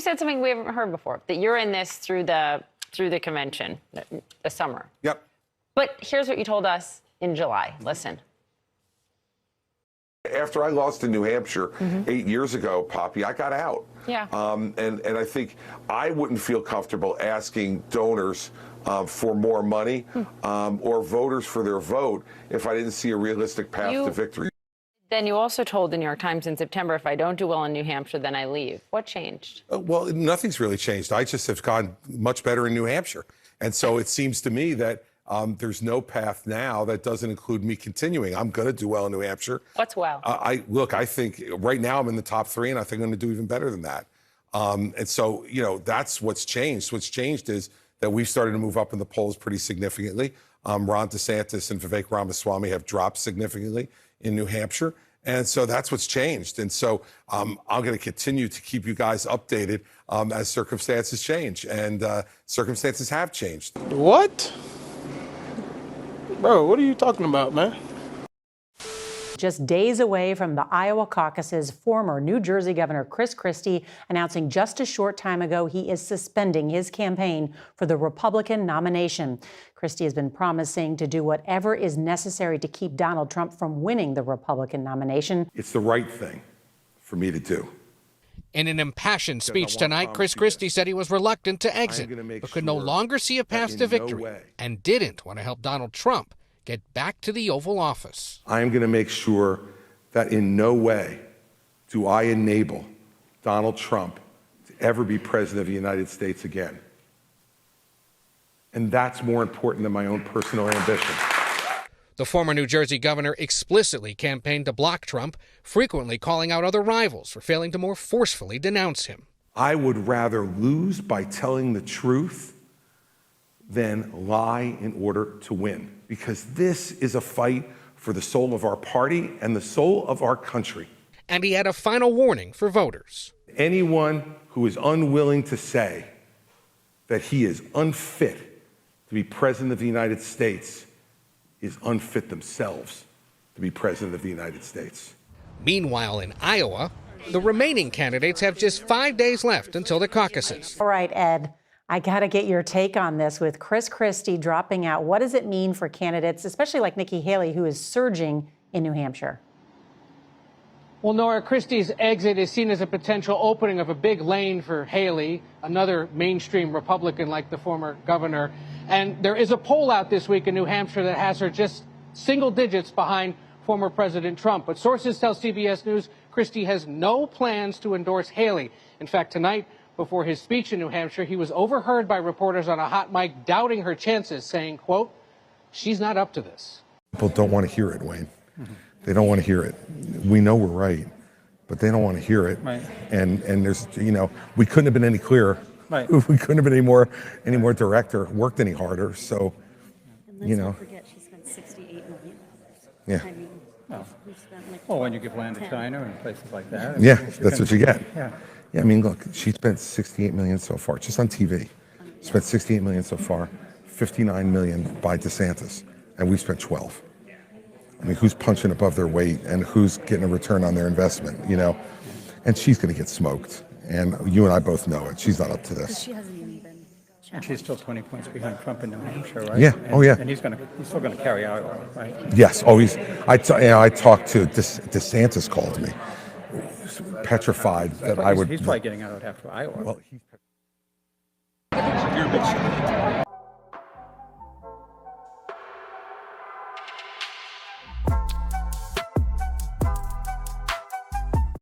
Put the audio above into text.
You said something we haven't heard before, that you're in this through the convention, the summer. Yep. But here's what you told us in July. Listen. After I lost in New Hampshire 8 years ago, Poppy, I got out. Yeah. And I think I wouldn't feel comfortable asking donors for more money or voters for their vote if I didn't see a realistic path to victory. Then you also told the New York Times in September, if I don't do well in New Hampshire, then I leave. What changed? Well, nothing's really changed. I just have gone much better in New Hampshire. And so it seems to me that there's no path now that doesn't include me continuing. I'm going to do well in New Hampshire. What's well? I think right now I'm in the top 3, and I think I'm going to do even better than that. And so, that's what's changed. What's changed is that we've started to move up in the polls pretty significantly. Ron Desantis and Vivek Ramaswamy have dropped significantly in New Hampshire. And so that's what's changed. And so I'm going to continue to keep you guys updated as circumstances change. And circumstances have changed. What? Bro, what are you talking about, man? Just days away from the Iowa caucuses, former New Jersey Governor Chris Christie announcing just a short time ago he is suspending his campaign for the Republican nomination. Christie has been promising to do whatever is necessary to keep Donald Trump from winning the Republican nomination. It's the right thing for me to do. In an impassioned speech tonight, Chris Christie said he was reluctant to exit, but could no longer see a path to victory and didn't want to help Donald Trump get back to the Oval Office. I am going to make sure that in no way do I enable Donald Trump to ever be president of the United States again. And that's more important than my own personal ambition. The former New Jersey governor explicitly campaigned to block Trump, frequently calling out other rivals for failing to more forcefully denounce him. I would rather lose by telling the truth than lie in order to win, because this is a fight for the soul of our party and the soul of our country. And he had a final warning for voters. Anyone who is unwilling to say that he is unfit to be president of the United States is unfit themselves to be president of the United States. Meanwhile, in Iowa, the remaining candidates have just 5 days left until the caucuses. All right, Ed, I got to get your take on this with Chris Christie dropping out. What does it mean for candidates, especially like Nikki Haley, who is surging in New Hampshire? Well, Nora, Christie's exit is seen as a potential opening of a big lane for Haley, another mainstream Republican like the former governor. And there is a poll out this week in New Hampshire that has her just single digits behind former President Trump. But sources tell CBS News Christie has no plans to endorse Haley. In fact, tonight, before his speech in New Hampshire, he was overheard by reporters on a hot mic doubting her chances, saying, quote, "She's not up to this." People don't want to hear it, Wayne. They don't want to hear it. We know we're right, but they don't want to hear it. Right. And there's, we couldn't have been any clearer. Right. We couldn't have been any more direct or worked any harder. So, and let's not forget she spent $68 million. Yeah. I mean, we spent like Well, when you give land to China and places like that. Yeah, that's what you get. Yeah. Yeah, I mean, look, she spent $68 million so far, just on TV. Spent $68 million so far, $59 million by Desantis, and we spent 12. I mean, who's punching above their weight and who's getting a return on their investment, And she's going to get smoked, and you and I both know it. She's not up to this. she hasn't even been. And she's still 20 points behind Trump in New Hampshire, right? Yeah. And, Oh, yeah. And he's still going to carry Iowa, right? Yes, always. I talked to Desantis called me, petrified that I would. He's probably getting out after Iowa. Well, You're a big shot.